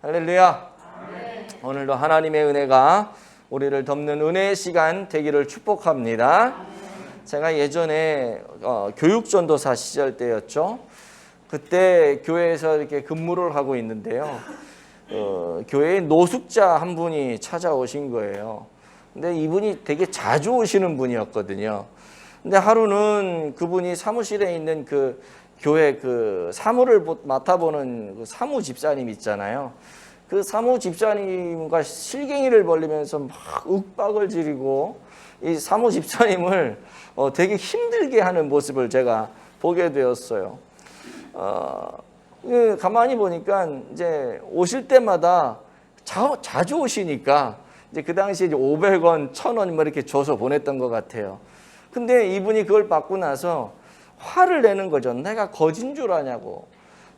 할렐루야. 오늘도 하나님의 은혜가 우리를 덮는 은혜의 시간 되기를 축복합니다. 제가 예전에 교육전도사 시절 때였죠. 그때 교회에서 이렇게 근무를 하고 있는데요. 교회에 노숙자 한 분이 찾아오신 거예요. 근데 이분이 되게 자주 오시는 분이었거든요. 근데 하루는 그분이 사무실에 있는 그 교회 그 사무를 맡아보는 그 사무 집사님 있잖아요. 그 사무 집사님과 실갱이를 벌리면서 막 윽박을 지르고 이 사무 집사님을 되게 힘들게 하는 모습을 제가 보게 되었어요. 가만히 보니까 이제 오실 때마다 자주 오시니까 이제 그 당시에 이제 500원, 1000원 뭐 이렇게 줘서 보냈던 것 같아요. 근데 이분이 그걸 받고 나서 화를 내는 거죠. 내가 거진 줄 아냐고.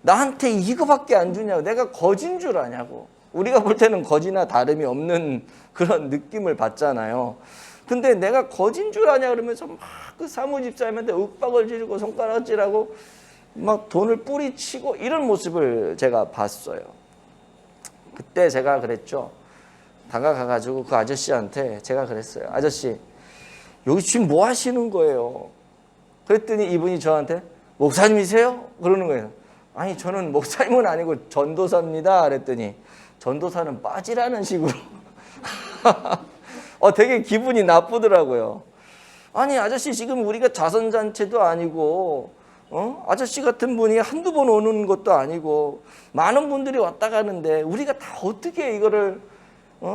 나한테 이거밖에 안 주냐고. 내가 거진 줄 아냐고. 우리가 볼 때는 거지나 다름이 없는 그런 느낌을 받잖아요. 근데 내가 거진 줄 아냐 그러면서 막 그 사무집사님한테 윽박을 지르고 손가락질하고 막 돈을 뿌리치고 이런 모습을 제가 봤어요. 그때 제가 그랬죠. 다가가가지고 그 아저씨한테 제가 그랬어요. 아저씨, 여기 지금 뭐 하시는 거예요? 그랬더니 이분이 저한테 목사님이세요? 그러는 거예요. 아니 저는 목사님은 아니고 전도사입니다. 그랬더니 전도사는 빠지라는 식으로 되게 기분이 나쁘더라고요. 아니 아저씨 지금 우리가 자선잔치도 아니고 아저씨 같은 분이 한두 번 오는 것도 아니고 많은 분들이 왔다 가는데 우리가 다 어떻게 이거를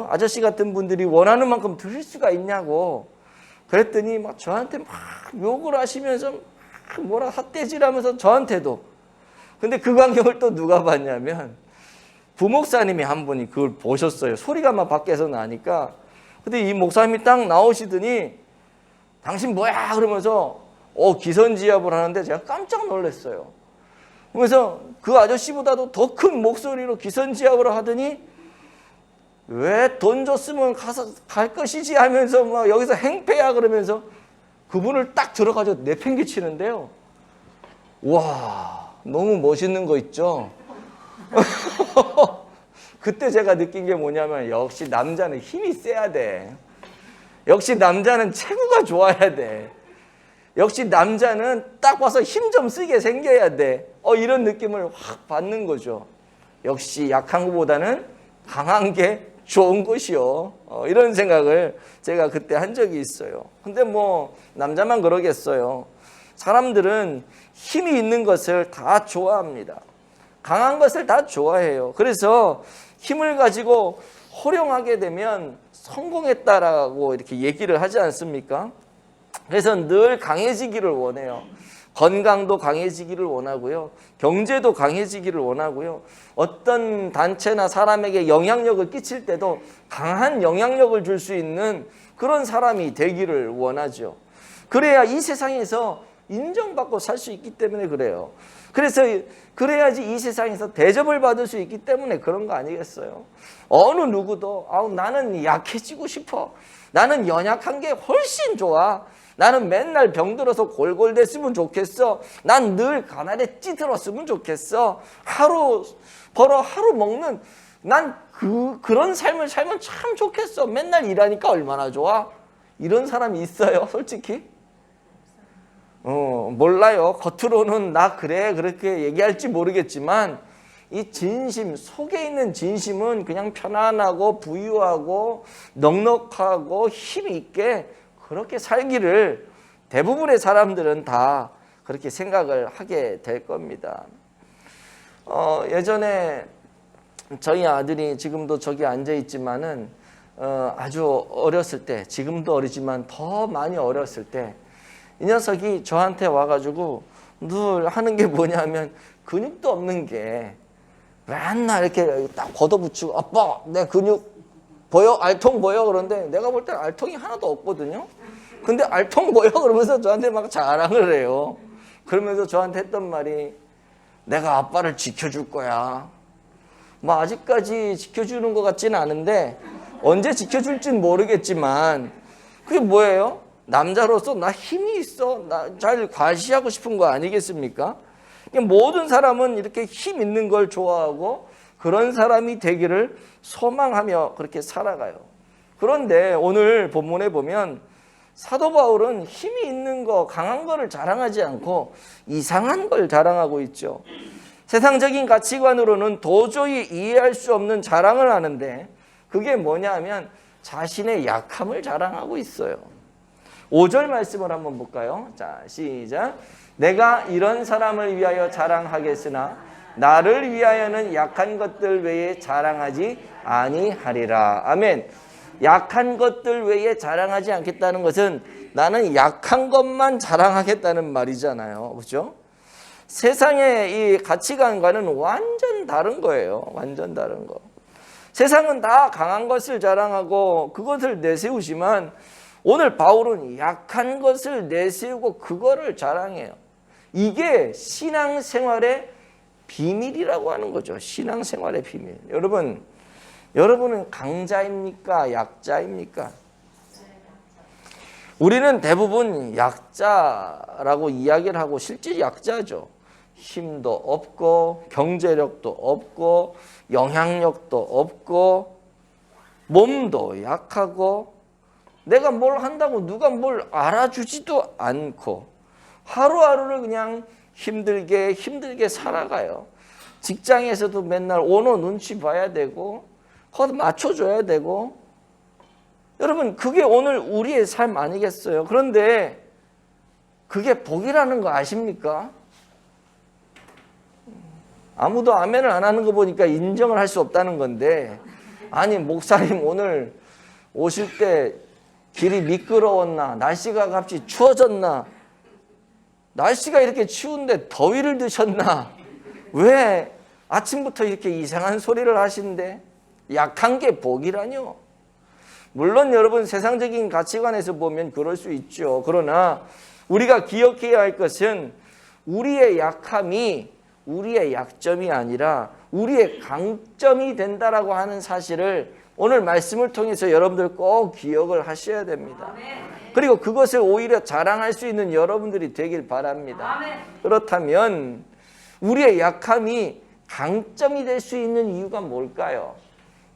아저씨 같은 분들이 원하는 만큼 드릴 수가 있냐고. 그랬더니 막 저한테 막 욕을 하시면서 막 뭐라 삿대질하면서 저한테도. 근데 그 광경을 또 누가 봤냐면 부목사님이 한 분이 그걸 보셨어요. 소리가 막 밖에서 나니까. 근데 이 목사님이 딱 나오시더니 당신 뭐야 그러면서 기선지압을 하는데 제가 깜짝 놀랐어요. 그래서 그 아저씨보다도 더 큰 목소리로 기선지압을 하더니 왜 돈 줬으면 가서 갈 것이지 하면서 막 여기서 행패야 그러면서 그분을 딱 들어가지고 내팽개치는데요. 와, 너무 멋있는 거 있죠? 그때 제가 느낀 게 뭐냐면 역시 남자는 힘이 세야 돼. 역시 남자는 체구가 좋아야 돼. 역시 남자는 딱 봐서 힘 좀 쓰게 생겨야 돼. 이런 느낌을 확 받는 거죠. 역시 약한 것보다는 강한 게 좋은 것이요. 이런 생각을 제가 그때 한 적이 있어요. 근데 뭐 남자만 그러겠어요. 사람들은 힘이 있는 것을 다 좋아합니다. 강한 것을 다 좋아해요. 그래서 힘을 가지고 호령하게 되면 성공했다라고 이렇게 얘기를 하지 않습니까? 그래서 늘 강해지기를 원해요. 건강도 강해지기를 원하고요. 경제도 강해지기를 원하고요. 어떤 단체나 사람에게 영향력을 끼칠 때도 강한 영향력을 줄 수 있는 그런 사람이 되기를 원하죠. 그래야 이 세상에서 인정받고 살 수 있기 때문에 그래요. 그래서 그래야지 이 세상에서 대접을 받을 수 있기 때문에 그런 거 아니겠어요? 어느 누구도 나는 약해지고 싶어. 나는 연약한 게 훨씬 좋아. 나는 맨날 병들어서 골골댔으면 좋겠어. 난 늘 가난에 찌들었으면 좋겠어. 하루 벌어 하루 먹는 난 그런 삶을 살면 참 좋겠어. 맨날 일하니까 얼마나 좋아. 이런 사람이 있어요, 솔직히? 몰라요. 겉으로는 나 그래 그렇게 얘기할지 모르겠지만 이 진심, 속에 있는 진심은 그냥 편안하고 부유하고 넉넉하고 힘 있게 그렇게 살기를 대부분의 사람들은 다 그렇게 생각을 하게 될 겁니다. 예전에 저희 아들이 지금도 저기 앉아 있지만은 아주 어렸을 때, 지금도 어리지만 더 많이 어렸을 때 이 녀석이 저한테 와가지고 늘 하는 게 뭐냐면 근육도 없는 게 맨날 이렇게 딱 걷어붙이고 아빠 내 근육 보여? 알통 보여? 그런데 내가 볼 때는 알통이 하나도 없거든요. 근데 알통 보여? 그러면서 저한테 막 자랑을 해요. 그러면서 저한테 했던 말이 내가 아빠를 지켜줄 거야. 뭐 아직까지 지켜주는 것 같지는 않은데 언제 지켜줄지는 모르겠지만 그게 뭐예요? 남자로서 나 힘이 있어. 나 잘 과시하고 싶은 거 아니겠습니까? 모든 사람은 이렇게 힘 있는 걸 좋아하고 그런 사람이 되기를 소망하며 그렇게 살아가요. 그런데 오늘 본문에 보면 사도 바울은 힘이 있는 거, 강한 거를 자랑하지 않고 이상한 걸 자랑하고 있죠. 세상적인 가치관으로는 도저히 이해할 수 없는 자랑을 하는데 그게 뭐냐 하면 자신의 약함을 자랑하고 있어요. 5절 말씀을 한번 볼까요? 자, 시작. 내가 이런 사람을 위하여 자랑하겠으나 나를 위하여는 약한 것들 외에 자랑하지 아니하리라. 아멘. 약한 것들 외에 자랑하지 않겠다는 것은 나는 약한 것만 자랑하겠다는 말이잖아요. 그렇죠? 세상의 이 가치관과는 완전 다른 거예요. 완전 다른 거. 세상은 다 강한 것을 자랑하고 그것을 내세우지만 오늘 바울은 약한 것을 내세우고 그거를 자랑해요. 이게 신앙생활의 비밀이라고 하는 거죠. 신앙생활의 비밀. 여러분은 강자입니까? 약자입니까? 우리는 대부분 약자라고 이야기를 하고 실제 약자죠. 힘도 없고 경제력도 없고 영향력도 없고 몸도 약하고 내가 뭘 한다고 누가 뭘 알아주지도 않고 하루하루를 그냥 힘들게 살아가요. 직장에서도 맨날 오너 눈치 봐야 되고 거기서 맞춰줘야 되고 여러분 그게 오늘 우리의 삶 아니겠어요? 그런데 그게 복이라는 거 아십니까? 아무도 아멘을 안 하는 거 보니까 인정을 할 수 없다는 건데 아니 목사님 오늘 오실 때 길이 미끄러웠나? 날씨가 갑자기 추워졌나? 날씨가 이렇게 추운데 더위를 드셨나? 왜 아침부터 이렇게 이상한 소리를 하시는데 약한 게 복이라뇨? 물론 여러분 세상적인 가치관에서 보면 그럴 수 있죠. 그러나 우리가 기억해야 할 것은 우리의 약함이 우리의 약점이 아니라 우리의 강점이 된다라고 하는 사실을 오늘 말씀을 통해서 여러분들 꼭 기억을 하셔야 됩니다. 그리고 그것을 오히려 자랑할 수 있는 여러분들이 되길 바랍니다. 그렇다면 우리의 약함이 강점이 될 수 있는 이유가 뭘까요?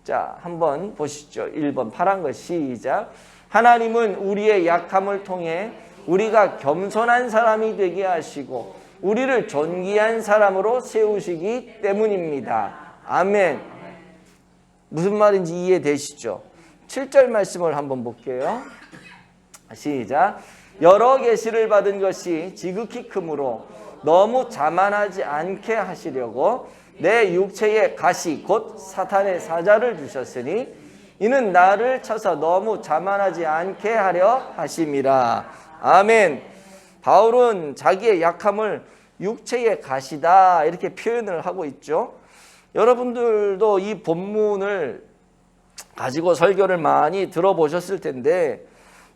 자, 한번 보시죠. 1번 파란 거 시작. 하나님은 우리의 약함을 통해 우리가 겸손한 사람이 되게 하시고 우리를 존귀한 사람으로 세우시기 때문입니다. 아멘. 무슨 말인지 이해되시죠? 7절 말씀을 한번 볼게요. 시작. 여러 계시를 받은 것이 지극히 크므로 너무 자만하지 않게 하시려고 내 육체에 가시 곧 사탄의 사자를 주셨으니 이는 나를 쳐서 너무 자만하지 않게 하려 하심이라. 아멘. 바울은 자기의 약함을 육체의 가시다 이렇게 표현을 하고 있죠. 여러분들도 이 본문을 가지고 설교를 많이 들어보셨을 텐데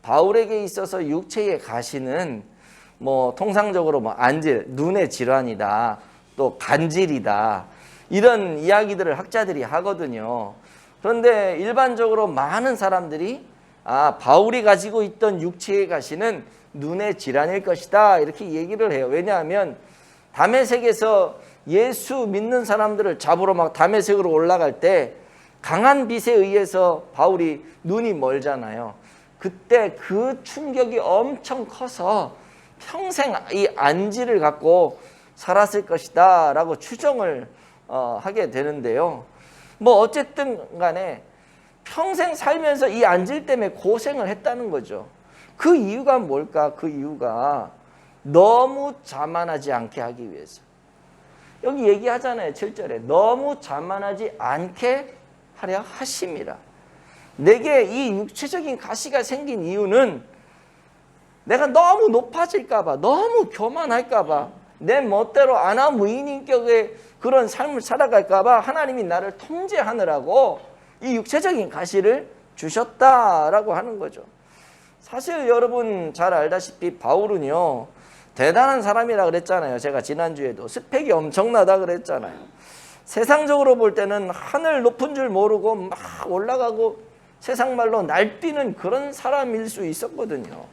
바울에게 있어서 육체의 가시는 통상적으로 안질, 눈의 질환이다, 또 간질이다 이런 이야기들을 학자들이 하거든요. 그런데 일반적으로 많은 사람들이 바울이 가지고 있던 육체의 가시는 눈의 질환일 것이다 이렇게 얘기를 해요. 왜냐하면 다메섹에서 예수 믿는 사람들을 잡으러 막 다메섹으로 올라갈 때 강한 빛에 의해서 바울이 눈이 멀잖아요. 그때 그 충격이 엄청 커서 평생 이 안지를 갖고 살았을 것이다 라고 추정을 하게 되는데요. 어쨌든 간에 평생 살면서 이 안질 때문에 고생을 했다는 거죠. 그 이유가 뭘까? 그 이유가 너무 자만하지 않게 하기 위해서. 여기 얘기하잖아요. 7절에 너무 자만하지 않게 하려 하심이라. 내게 이 육체적인 가시가 생긴 이유는 내가 너무 높아질까 봐, 너무 교만할까 봐, 내 멋대로 아나무인인격의 그런 삶을 살아갈까 봐 하나님이 나를 통제하느라고 이 육체적인 가시를 주셨다라고 하는 거죠. 사실 여러분 잘 알다시피 바울은요 대단한 사람이라 그랬잖아요. 제가 지난주에도 스펙이 엄청나다 그랬잖아요. 세상적으로 볼 때는 하늘 높은 줄 모르고 막 올라가고 세상 말로 날뛰는 그런 사람일 수 있었거든요.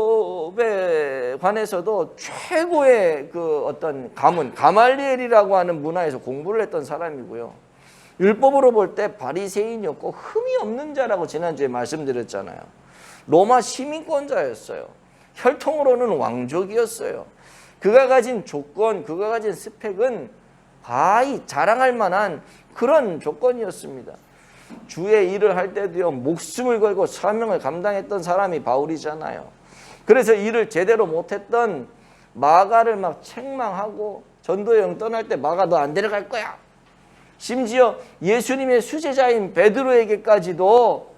율법에 관해서도 최고의 그 어떤 가문, 가말리엘이라고 하는 문화에서 공부를 했던 사람이고요. 율법으로 볼 때 바리새인이었고 흠이 없는 자라고 지난주에 말씀드렸잖아요. 로마 시민권자였어요. 혈통으로는 왕족이었어요. 그가 가진 조건, 그가 가진 스펙은 과히 자랑할 만한 그런 조건이었습니다. 주의 일을 할 때도요, 목숨을 걸고 사명을 감당했던 사람이 바울이잖아요. 그래서 일을 제대로 못했던 마가를 막 책망하고, 전도 여행 떠날 때 마가 너 안 데려갈 거야. 심지어 예수님의 수제자인 베드로에게까지도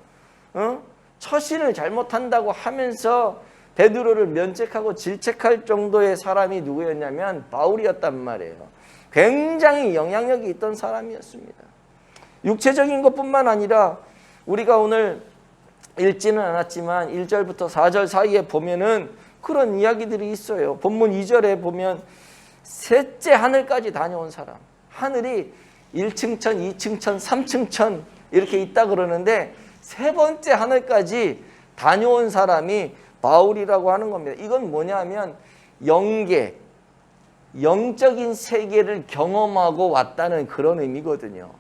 처신을 잘못한다고 하면서 베드로를 면책하고 질책할 정도의 사람이 누구였냐면 바울이었단 말이에요. 굉장히 영향력이 있던 사람이었습니다. 육체적인 것뿐만 아니라 우리가 오늘 읽지는 않았지만 1절부터 4절 사이에 보면은 그런 이야기들이 있어요. 본문 2절에 보면 셋째 하늘까지 다녀온 사람. 하늘이 1층천, 2층천, 3층천 이렇게 있다 그러는데 세 번째 하늘까지 다녀온 사람이 바울이라고 하는 겁니다. 이건 뭐냐면 영계, 영적인 세계를 경험하고 왔다는 그런 의미거든요.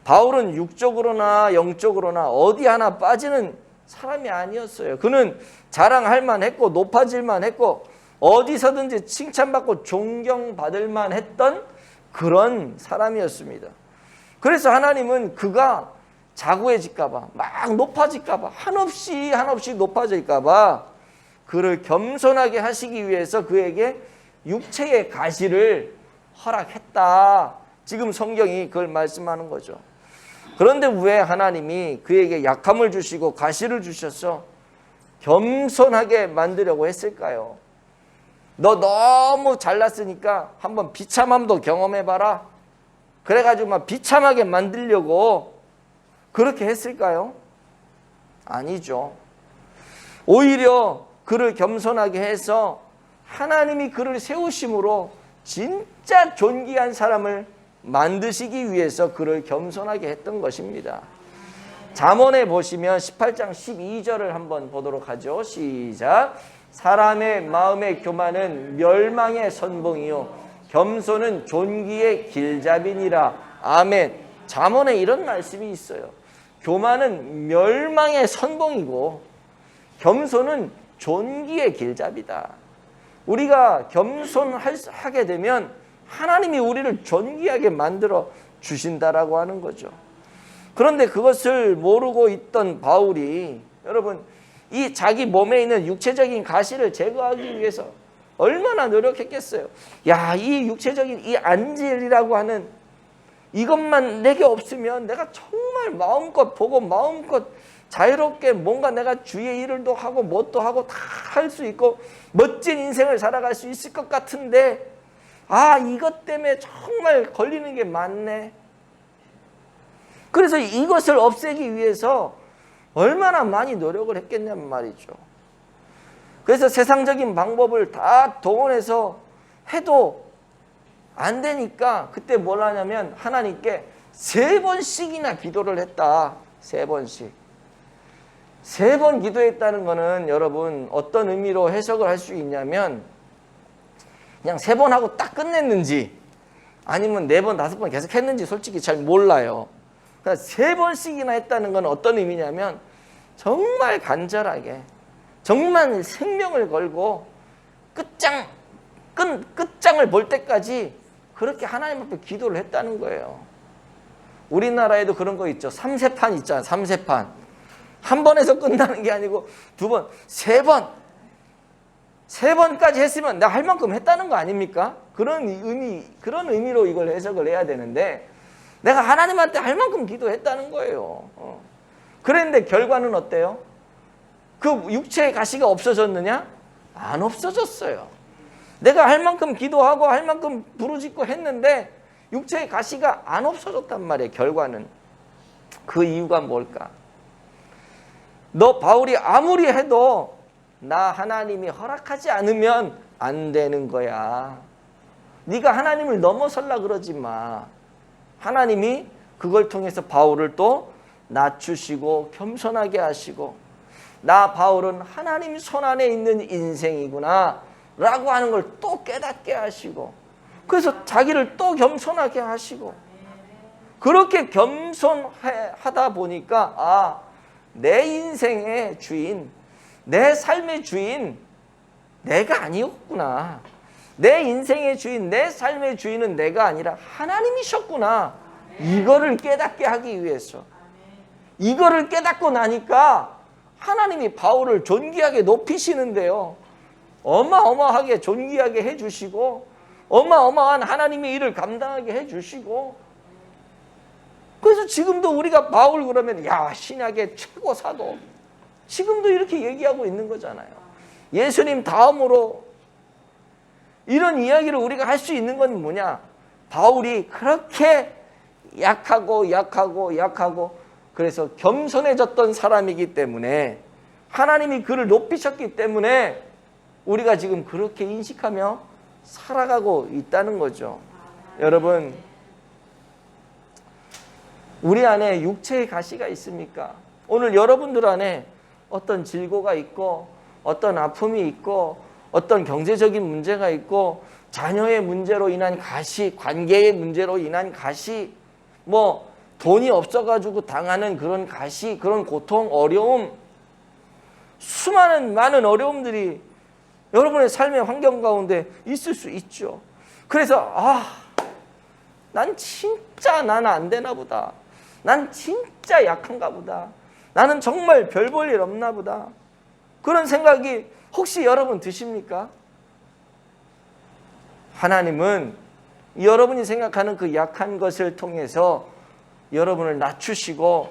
바울은 육적으로나 영적으로나 어디 하나 빠지는 사람이 아니었어요. 그는 자랑할 만했고 높아질 만했고 어디서든지 칭찬받고 존경받을 만했던 그런 사람이었습니다. 그래서 하나님은 그가 자고해질까 봐, 막 높아질까 봐, 한없이 높아질까 봐 그를 겸손하게 하시기 위해서 그에게 육체의 가시를 허락했다. 지금 성경이 그걸 말씀하는 거죠. 그런데 왜 하나님이 그에게 약함을 주시고 가시를 주셔서 겸손하게 만들려고 했을까요? 너 너무 잘났으니까 한번 비참함도 경험해봐라. 그래가지고 막 비참하게 만들려고 그렇게 했을까요? 아니죠. 오히려 그를 겸손하게 해서 하나님이 그를 세우심으로 진짜 존귀한 사람을 만드시기 위해서 그를 겸손하게 했던 것입니다. 잠언에 보시면 18장 12절을 한번 보도록 하죠. 시작. 사람의 마음의 교만은 멸망의 선봉이요 겸손은 존귀의 길잡이니라. 아멘. 잠언에 이런 말씀이 있어요. 교만은 멸망의 선봉이고 겸손은 존귀의 길잡이다. 우리가 겸손하게 되면 하나님이 우리를 존귀하게 만들어 주신다라고 하는 거죠. 그런데 그것을 모르고 있던 바울이 여러분 이 자기 몸에 있는 육체적인 가시를 제거하기 위해서 얼마나 노력했겠어요. 야, 이 육체적인 이 안질이라고 하는 이것만 내게 없으면 내가 정말 마음껏 보고 마음껏 자유롭게 뭔가 내가 주의 일을 또 하고 뭣도 하고 다 할 수 있고 멋진 인생을 살아갈 수 있을 것 같은데 아, 이것 때문에 정말 걸리는 게 많네. 그래서 이것을 없애기 위해서 얼마나 많이 노력을 했겠냐는 말이죠. 그래서 세상적인 방법을 다 동원해서 해도 안 되니까 그때 뭘 하냐면 하나님께 3번씩이나 기도를 했다. 3번씩. 3번 기도했다는 거는 여러분 어떤 의미로 해석을 할 수 있냐면 그냥 3번 하고 딱 끝냈는지 아니면 4번, 5번 계속 했는지 솔직히 잘 몰라요. 그러니까 3번씩이나 했다는 건 어떤 의미냐면 정말 간절하게 정말 생명을 걸고 끝장을 볼 때까지 그렇게 하나님 앞에 기도를 했다는 거예요. 우리나라에도 그런 거 있죠. 3세판 있잖아요. 3세판. 한 번에서 끝나는 게 아니고 2번, 3번. 3번까지 했으면 내가 할 만큼 했다는 거 아닙니까? 그런 의미로 이걸 해석을 해야 되는데 내가 하나님한테 할 만큼 기도했다는 거예요. 그랬는데 결과는 어때요? 그 육체의 가시가 없어졌느냐? 안 없어졌어요. 내가 할 만큼 기도하고 할 만큼 부르짖고 했는데 육체의 가시가 안 없어졌단 말이에요. 결과는. 그 이유가 뭘까? 너 바울이 아무리 해도 나 하나님이 허락하지 않으면 안 되는 거야. 네가 하나님을 넘어설라 그러지 마. 하나님이 그걸 통해서 바울을 또 낮추시고 겸손하게 하시고 나 바울은 하나님 손안에 있는 인생이구나 라고 하는 걸 또 깨닫게 하시고 그래서 자기를 또 겸손하게 하시고 그렇게 겸손하다 보니까 내 인생의 주인, 내 삶의 주인 내가 아니었구나. 내 인생의 주인, 내 삶의 주인은 내가 아니라 하나님이셨구나. 이거를 깨닫게 하기 위해서. 이거를 깨닫고 나니까 하나님이 바울을 존귀하게 높이시는데요. 어마어마하게 존귀하게 해주시고 어마어마한 하나님의 일을 감당하게 해주시고 그래서 지금도 우리가 바울 그러면 야 신약의 최고 사도 지금도 이렇게 얘기하고 있는 거잖아요. 예수님 다음으로 이런 이야기를 우리가 할 수 있는 건 뭐냐? 바울이 그렇게 약하고 그래서 겸손해졌던 사람이기 때문에 하나님이 그를 높이셨기 때문에 우리가 지금 그렇게 인식하며 살아가고 있다는 거죠. 여러분 우리 안에 육체의 가시가 있습니까? 오늘 여러분들 안에 어떤 질고가 있고 어떤 아픔이 있고 어떤 경제적인 문제가 있고 자녀의 문제로 인한 가시, 관계의 문제로 인한 가시, 뭐 돈이 없어가지고 당하는 그런 가시, 그런 고통, 어려움, 수많은 많은 어려움들이 여러분의 삶의 환경 가운데 있을 수 있죠. 그래서 난 진짜 나는 안 되나 보다. 난 진짜 약한가 보다. 나는 정말 별 볼 일 없나 보다. 그런 생각이 혹시 여러분 드십니까? 하나님은 여러분이 생각하는 그 약한 것을 통해서 여러분을 낮추시고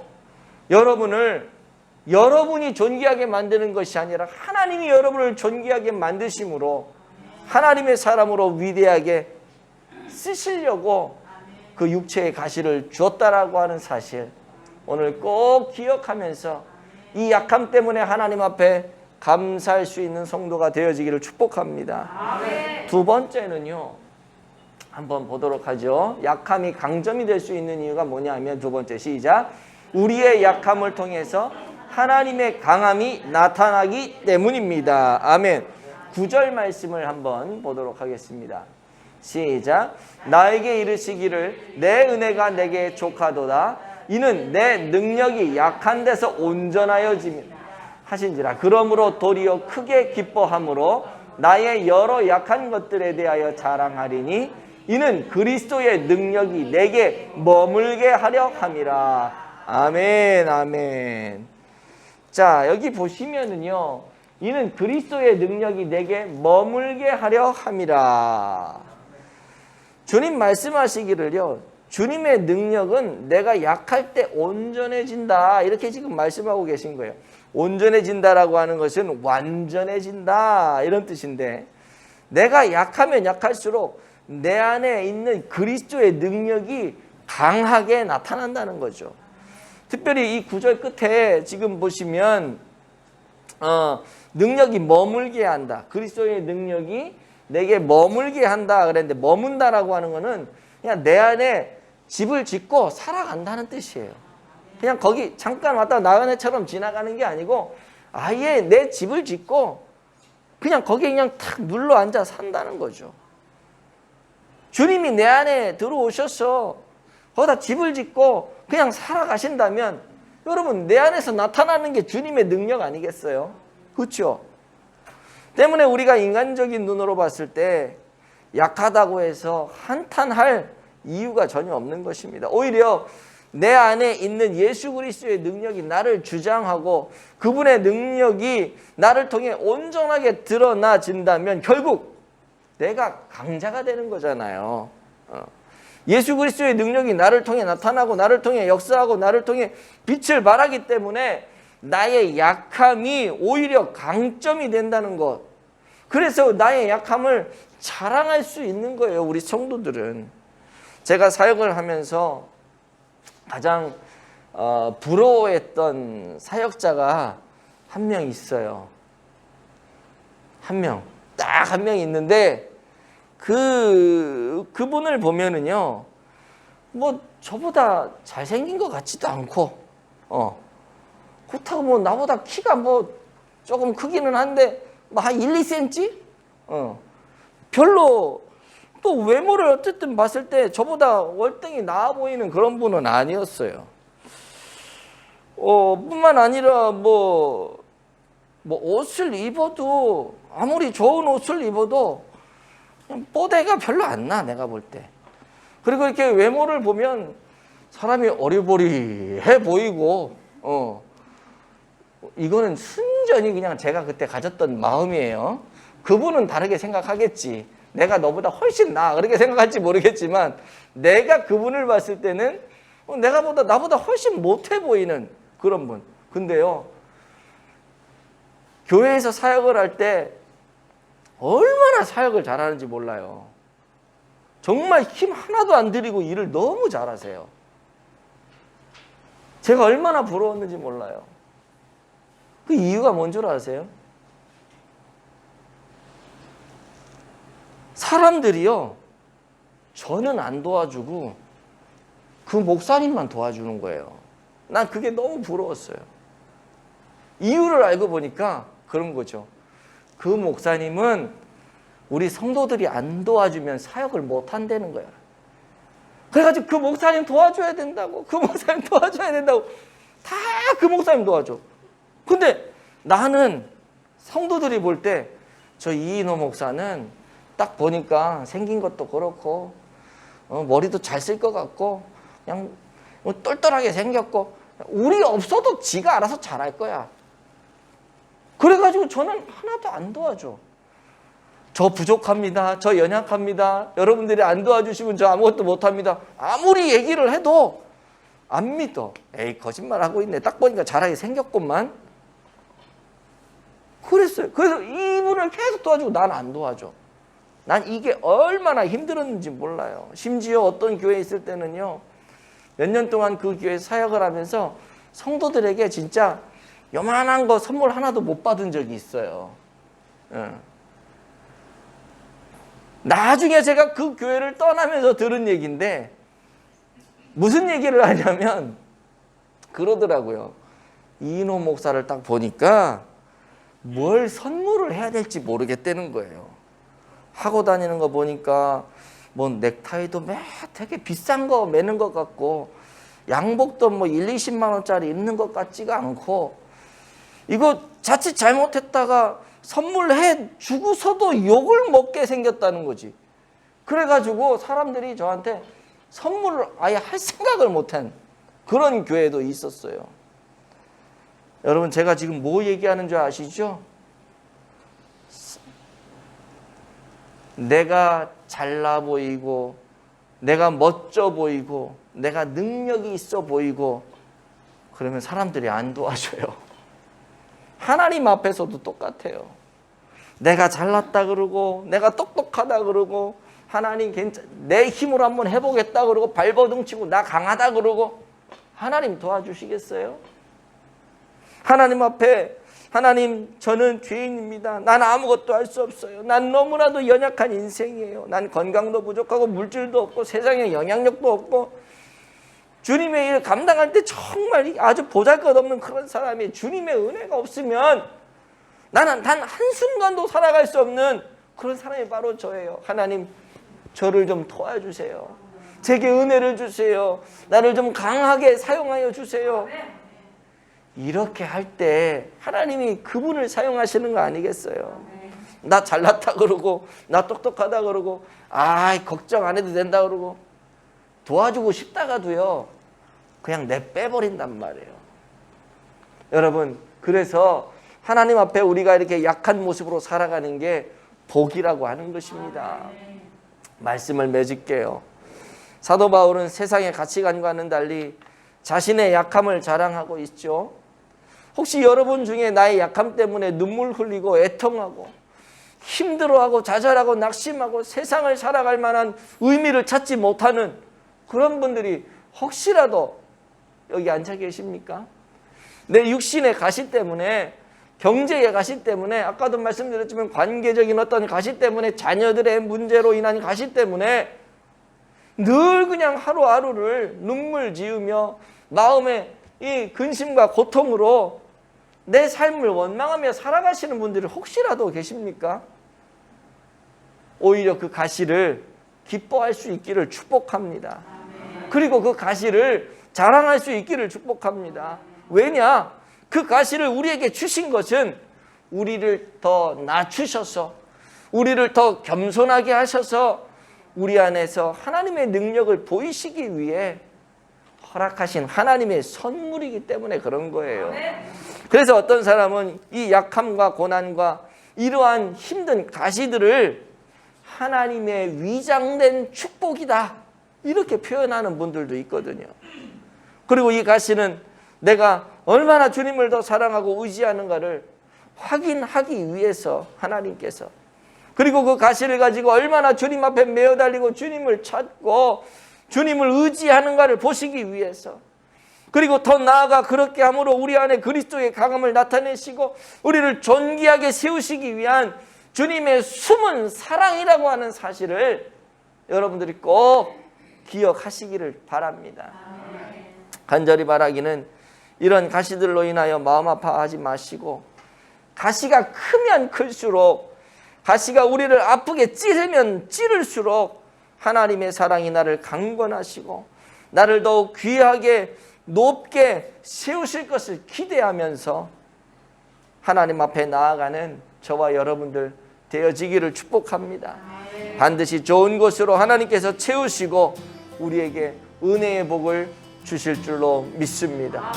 여러분이 존귀하게 만드는 것이 아니라 하나님이 여러분을 존귀하게 만드심으로 하나님의 사람으로 위대하게 쓰시려고 그 육체의 가시를 주었다라고 하는 사실 오늘 꼭 기억하면서 이 약함 때문에 하나님 앞에 감사할 수 있는 성도가 되어지기를 축복합니다. 아멘. 두 번째는요. 한번 보도록 하죠. 약함이 강점이 될 수 있는 이유가 뭐냐면 두 번째 시작. 우리의 약함을 통해서 하나님의 강함이 나타나기 때문입니다. 아멘. 9절 말씀을 한번 보도록 하겠습니다. 시작. 나에게 이르시기를 내 은혜가 내게 족하도다. 이는 내 능력이 약한 데서 온전하여짐 하신지라. 그러므로 도리어 크게 기뻐함으로 나의 여러 약한 것들에 대하여 자랑하리니 이는 그리스도의 능력이 내게 머물게 하려 함이라. 아멘, 아멘. 자, 여기 보시면은요, 이는 그리스도의 능력이 내게 머물게 하려 함이라. 주님 말씀하시기를요, 주님의 능력은 내가 약할 때 온전해진다. 이렇게 지금 말씀하고 계신 거예요. 온전해진다라고 하는 것은 완전해진다. 이런 뜻인데, 내가 약하면 약할수록 내 안에 있는 그리스도의 능력이 강하게 나타난다는 거죠. 특별히 이 9절 끝에 지금 보시면 능력이 머물게 한다. 그리스도의 능력이 내게 머물게 한다 그랬는데 머문다라고 하는 거는 그냥 내 안에 집을 짓고 살아간다는 뜻이에요. 그냥 거기 잠깐 왔다 나그네처럼 지나가는 게 아니고 아예 내 집을 짓고 그냥 거기에 그냥 탁 눌러 앉아 산다는 거죠. 주님이 내 안에 들어오셔서 거기다 집을 짓고 그냥 살아가신다면 여러분 내 안에서 나타나는 게 주님의 능력 아니겠어요? 그렇죠? 때문에 우리가 인간적인 눈으로 봤을 때 약하다고 해서 한탄할 이유가 전혀 없는 것입니다. 오히려 내 안에 있는 예수 그리스도의 능력이 나를 주장하고 그분의 능력이 나를 통해 온전하게 드러나진다면 결국 내가 강자가 되는 거잖아요. 예수 그리스도의 능력이 나를 통해 나타나고 나를 통해 역사하고 나를 통해 빛을 발하기 때문에 나의 약함이 오히려 강점이 된다는 것. 그래서 나의 약함을 자랑할 수 있는 거예요. 우리 성도들은. 제가 사역을 하면서 가장 부러워했던 사역자가 한 명 있어요. 한 명. 딱 한 명 있는데 그분을 보면은요. 뭐 저보다 잘생긴 것 같지도 않고 그렇다고 뭐 나보다 키가 뭐 조금 크기는 한데 뭐 한 1, 2cm? 별로 또 외모를 어쨌든 봤을 때 저보다 월등히 나아 보이는 그런 분은 아니었어요. 뿐만 아니라 뭐 옷을 입어도 아무리 좋은 옷을 입어도 그냥 뽀대가 별로 안 나, 내가 볼 때. 그리고 이렇게 외모를 보면 사람이 어리버리해 보이고 이거는 순전히 그냥 제가 그때 가졌던 마음이에요. 그분은 다르게 생각하겠지. 내가 너보다 훨씬 나아 그렇게 생각할지 모르겠지만 내가 그분을 봤을 때는 나보다 훨씬 못해 보이는 그런 분. 근데요, 교회에서 사역을 할 때 얼마나 사역을 잘하는지 몰라요. 정말 힘 하나도 안 들이고 일을 너무 잘하세요. 제가 얼마나 부러웠는지 몰라요. 그 이유가 뭔 줄 아세요? 사람들이요, 저는 안 도와주고 그 목사님만 도와주는 거예요. 난 그게 너무 부러웠어요. 이유를 알고 보니까 그런 거죠. 그 목사님은 우리 성도들이 안 도와주면 사역을 못 한다는 거야. 그래가지고 그 목사님 도와줘야 된다고, 그 목사님 도와줘야 된다고 다 그 목사님 도와줘. 근데 나는 성도들이 볼 때 저 이인호 목사는 딱 보니까 생긴 것도 그렇고 머리도 잘 쓸 것 같고 그냥 똘똘하게 생겼고 우리 없어도 지가 알아서 잘할 거야. 그래가지고 저는 하나도 안 도와줘. 저 부족합니다. 저 연약합니다. 여러분들이 안 도와주시면 저 아무것도 못합니다. 아무리 얘기를 해도 안 믿어. 에이, 거짓말하고 있네. 딱 보니까 잘하게 생겼구만. 그랬어요. 그래서 이분을 계속 도와주고 난 안 도와줘. 난 이게 얼마나 힘들었는지 몰라요. 심지어 어떤 교회에 있을 때는요, 몇 년 동안 그 교회 사역을 하면서 성도들에게 진짜 요만한 거 선물 하나도 못 받은 적이 있어요. 나중에 제가 그 교회를 떠나면서 들은 얘기인데 무슨 얘기를 하냐면 그러더라고요. 이인호 목사를 딱 보니까 뭘 선물을 해야 될지 모르겠다는 거예요. 하고 다니는 거 보니까 뭐 넥타이도 되게 비싼 거 매는 것 같고 양복도 뭐 1, 20만 원짜리 입는 것 같지가 않고 이거 자칫 잘못했다가 선물해 주고서도 욕을 먹게 생겼다는 거지. 그래가지고 사람들이 저한테 선물을 아예 할 생각을 못한 그런 교회도 있었어요. 여러분, 제가 지금 뭐 얘기하는 줄 아시죠? 내가 잘나 보이고 내가 멋져 보이고 내가 능력이 있어 보이고 그러면 사람들이 안 도와줘요. 하나님 앞에서도 똑같아요. 내가 잘났다 그러고 내가 똑똑하다 그러고 하나님 내 힘으로 한번 해보겠다 그러고 발버둥치고 나 강하다 그러고 하나님 도와주시겠어요? 하나님 앞에 하나님, 저는 죄인입니다. 난 아무것도 할 수 없어요. 난 너무나도 연약한 인생이에요. 난 건강도 부족하고 물질도 없고 세상에 영향력도 없고 주님의 일을 감당할 때 정말 아주 보잘것없는 그런 사람이 주님의 은혜가 없으면 나는 단 한순간도 살아갈 수 없는 그런 사람이 바로 저예요. 하나님, 저를 좀 도와주세요. 제게 은혜를 주세요. 나를 좀 강하게 사용하여 주세요. 이렇게 할 때 하나님이 그분을 사용하시는 거 아니겠어요? 나 잘났다 그러고 나 똑똑하다 그러고 걱정 안 해도 된다 그러고 도와주고 싶다가도요 그냥 빼버린단 말이에요. 여러분, 그래서 하나님 앞에 우리가 이렇게 약한 모습으로 살아가는 게 복이라고 하는 것입니다. 말씀을 맺을게요. 사도 바울은 세상의 가치관과는 달리 자신의 약함을 자랑하고 있죠. 혹시 여러분 중에 나의 약함 때문에 눈물 흘리고 애통하고 힘들어하고 좌절하고 낙심하고 세상을 살아갈 만한 의미를 찾지 못하는 그런 분들이 혹시라도 여기 앉아 계십니까? 내 육신의 가시 때문에, 경제의 가시 때문에, 아까도 말씀드렸지만 관계적인 어떤 가시 때문에, 자녀들의 문제로 인한 가시 때문에 늘 그냥 하루하루를 눈물 지으며 마음에 이 근심과 고통으로 내 삶을 원망하며 살아가시는 분들이 혹시라도 계십니까? 오히려 그 가시를 기뻐할 수 있기를 축복합니다. 그리고 그 가시를 자랑할 수 있기를 축복합니다. 왜냐? 그 가시를 우리에게 주신 것은 우리를 더 낮추셔서 우리를 더 겸손하게 하셔서 우리 안에서 하나님의 능력을 보이시기 위해 허락하신 하나님의 선물이기 때문에 그런 거예요. 그래서 어떤 사람은 이 약함과 고난과 이러한 힘든 가시들을 하나님의 위장된 축복이다 이렇게 표현하는 분들도 있거든요. 그리고 이 가시는 내가 얼마나 주님을 더 사랑하고 의지하는가를 확인하기 위해서 하나님께서, 그리고 그 가시를 가지고 얼마나 주님 앞에 매어달리고 주님을 찾고 주님을 의지하는가를 보시기 위해서, 그리고 더 나아가 그렇게 함으로 우리 안에 그리스도의 강함을 나타내시고 우리를 존귀하게 세우시기 위한 주님의 숨은 사랑이라고 하는 사실을 여러분들이 꼭 기억하시기를 바랍니다. 간절히 바라기는 이런 가시들로 인하여 마음 아파하지 마시고, 가시가 크면 클수록, 가시가 우리를 아프게 찌르면 찌를수록 하나님의 사랑이 나를 강권하시고 나를 더욱 귀하게 높게 세우실 것을 기대하면서 하나님 앞에 나아가는 저와 여러분들 되어지기를 축복합니다. 반드시 좋은 것으로 하나님께서 채우시고 우리에게 은혜의 복을 주실 줄로 믿습니다.